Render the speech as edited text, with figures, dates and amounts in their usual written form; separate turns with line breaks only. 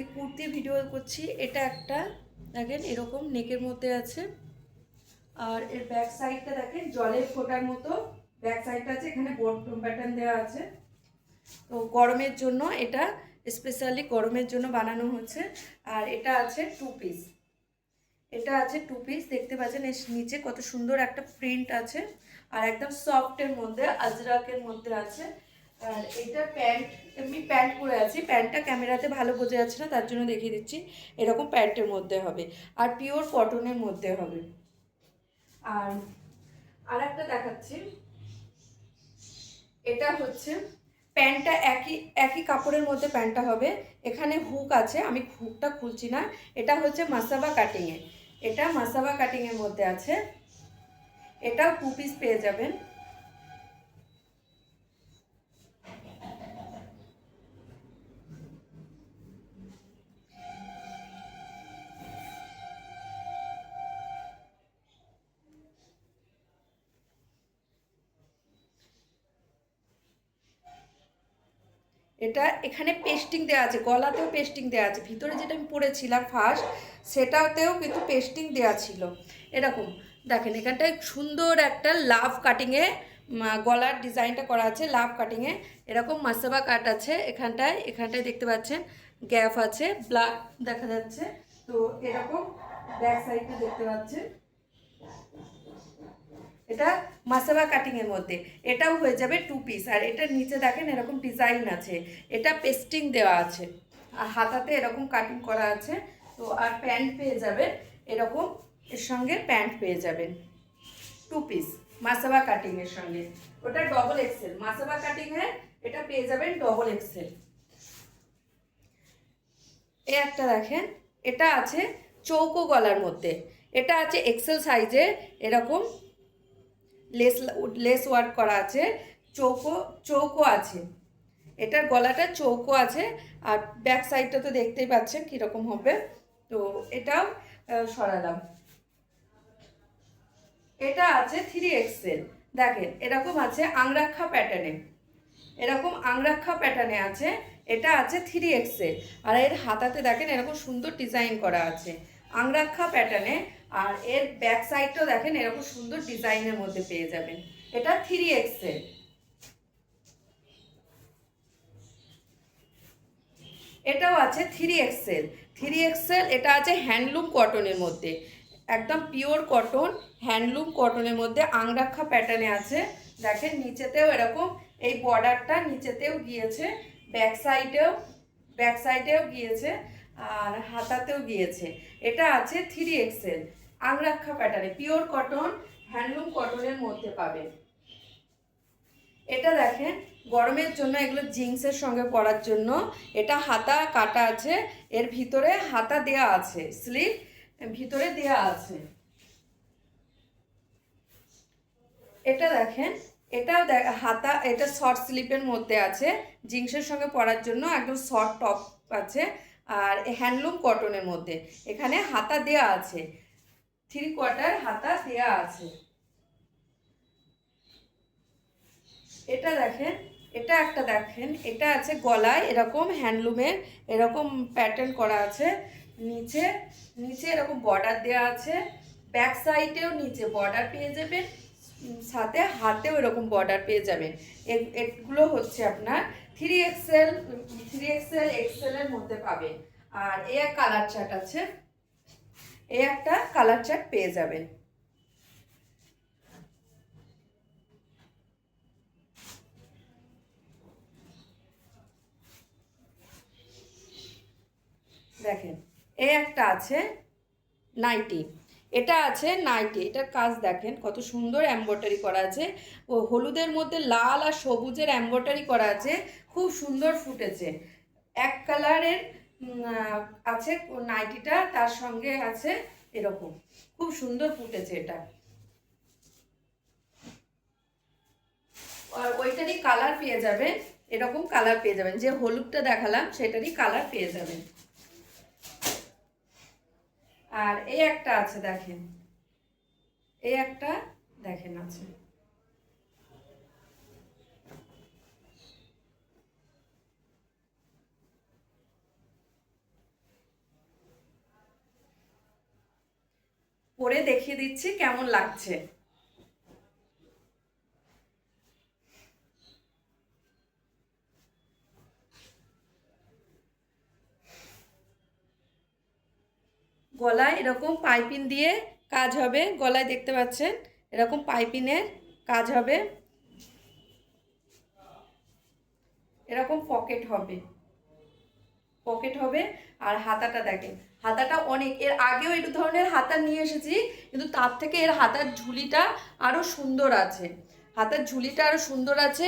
আজকে কুর্তির ভিডিও করছি। এটা একটা দেখেন এরকম নেকের মধ্যে আছে, আর এর ব্যাক সাইডটা দেখেন জলের ফোঁটার মতো ব্যাক সাইডটা আছে, এখানে বটম প্যাটার্ন দেওয়া আছে। তো গরমের জন্য এটা স্পেশালি গরমের জন্য বানানো হচ্ছে। আর এটা আছে টু পিস, এটা আছে টু পিস, দেখতে পাচ্ছেন এর নিচে কত সুন্দর একটা প্রিন্ট আছে, আর একদম সফটের মধ্যে আজরাকের মধ্যে আছে। আর এটা প্যান্ট, এমনি প্যান্ট পরে আছি, প্যান্টটা ক্যামেরাতে ভালো বোঝা যাচ্ছে না তার জন্য দেখিয়ে দিচ্ছি। এরকম প্যান্টের মধ্যে হবে আর পিওর কটনের মধ্যে হবে। আর আর একটা দেখাচ্ছি, এটা হচ্ছে প্যান্টটা একই একই কাপড়ের মধ্যে প্যান্টটা হবে। এখানে হুক আছে, আমি হুকটা খুলছি না। এটা হচ্ছে মাসাবা কাটিংয়ে, এটা মাসাবা কাটিংয়ের মধ্যে আছে। এটাও টু পিস পেয়ে যাবেন। এটা এখানে পেস্টিং দেওয়া আছে, গলাতেও পেস্টিং দেওয়া আছে, ভিতরে যেটা আমি পরেছিলাম ফার্স্ট সেটাতেও কিন্তু পেস্টিং দেওয়া ছিল। এরকম দেখেন এখানটায় সুন্দর একটা লাভ কাটিংয়ে গলার ডিজাইনটা করা আছে, লাভ কাটিংয়ে এরকম মাসাবা কাট আছে। এখানটায় এখানটায় দেখতে পাচ্ছেন গ্যাপ আছে, ব্ল্যাক দেখা যাচ্ছে। তো এরকম ব্যাক সাইডটা দেখতে পাচ্ছেন, এটা মাসাবা কাটিং এর মধ্যে, এটাও হয়ে যাবে টু পিস। আর এটার নিচে দেখেন এরকম ডিজাইন আছে, এটা পেস্টিং দেওয়া আছে, আর হাতাতে এরকম কাটিং করা আছে। তো আর প্যান্ট পেয়ে যাবেন এরকম, এর সঙ্গে প্যান্ট পেয়ে যাবেন টু পিস মাসাবা কাটিং এর সঙ্গে। ওটা ডবল এক্সেল মাসাবা কাটিং এর, এটা পেয়ে যাবেন ডবল এক্সেল। এই একটা দেখেন, এটা আছে চৌকো গলার মধ্যে, এটা আছে এক্সেল সাইজে, এরকম লেস লেস ওয়ার্ক করা আছে, চৌকো চৌকো আছে, এটার গলাটা চৌকো আছে। আর ব্যাক সাইডটা তো দেখতেই পাচ্ছেন কীরকম হবে। তো এটাও সরালাম। এটা আছে থ্রি এক্সেল, দেখেন এরকম আছে আংরাক্ষা প্যাটার্নে, এরকম আংরাক্ষা প্যাটার্নে আছে। এটা আছে থ্রি এক্সেল, আর এর হাতাতে দেখেন এরকম সুন্দর ডিজাইন করা আছে আংরাক্ষা প্যাটার্নে। আর এর ব্যাক সাইডটাও দেখেন এরকম সুন্দর ডিজাইনের মধ্যে পেয়ে যাবেন। এটা থ্রি এক্সেল। এটাও আছে থ্রি এক্সেল, থ্রি এক্সেল। এটা আছে হ্যান্ডলুম কটনের মধ্যে, একদম পিওর কটন হ্যান্ডলুম কটনের মধ্যে আংরাক্ষা প্যাটার্নে আছে। দেখেন নিচেতেও এরকম এই বর্ডারটা নিচেতেও গিয়েছে, ব্যাক সাইডেও গিয়েছে, আর হাতাতেও গিয়েছে। এটা আছে থ্রি এক্সেল আংরাক্ষা প্যাটার্নে, পিওর কটন হ্যান্ডলুম কটনের মধ্যে পাবেন। এটা দেখেন গরমের জন্য, এগুলো জিন্সের সঙ্গে পরার জন্য। এটা হাতা কাটা আছে, এর ভিতরে হাতা দেয়া আছে, স্লিভ ভিতরে দেয়া আছে। এটা দেখেন, এটাও হাতা, এটা শর্ট স্লিপের মধ্যে আছে, জিন্সের সঙ্গে পরার জন্য একদম শর্ট টপ আছে। আর হ্যান্ডলুম কটনের মধ্যে এখানে হাতা দেয়া আছে, থ্রি কোয়ার্টার হাতা দেয়া আছে। এটা দেখেন, এটা একটা দেখেন, এটা আছে গলায় এরকম হ্যান্ডলুমের এরকম প্যাটার্ন করা আছে, নিচে নিচে এরকম বর্ডার দেওয়া আছে, ব্যাক সাইডেও নিচে বর্ডার পেয়ে যাবেন, সাথে হাতেও এরকম বর্ডার পেয়ে যাবেন। এগুলো হচ্ছে আপনার থ্রি এক্সেল, থ্রি এক্সেল এক্সেলের মধ্যে পাবেন। আর এই এক কালার চার্ট আছে, এই একটা কালার চার্ট পেয়ে যাবেন। দেখেন এই একটা আছে নাইটি, এটা আছে নাইটি, এটার কাজ দেখেন কত সুন্দর এমব্রয়ডারি করা আছে, ও হলুদের মধ্যে লাল আর সবুজের এমব্রয়ডারি করা আছে, খুব সুন্দর ফুটেছে। এক কালারের আছে নাইটিটা, তার সঙ্গে আছে এরকম, খুব সুন্দর ফুটেছে এটা। আর ওইটারই কালার পেয়ে যাবেন, এরকম কালার পেয়ে যাবেন, যে হলুদটা দেখালাম সেটারই কালার পেয়ে যাবেন। আর এই একটা আছে দেখেন, এই একটা দেখেন আছে, পরে দেখিয়ে দিচ্ছি কেমন লাগছে। গলায় এরকম পাইপিং দিয়ে কাজ হবে, গলায় দেখতে পাচ্ছেন এরকম পাইপিংয়ের কাজ হবে, এরকম পকেট হবে, পকেট হবে। আর হাতাটা দেখেন, হাতাটা অনেক, এর আগেও এই ধরনের হাতা নিয়ে এসেছি, কিন্তু তার থেকে এর হাতার ঝুলিটা আরো সুন্দর আছে, হাতার ঝুলিটা আরো সুন্দর আছে।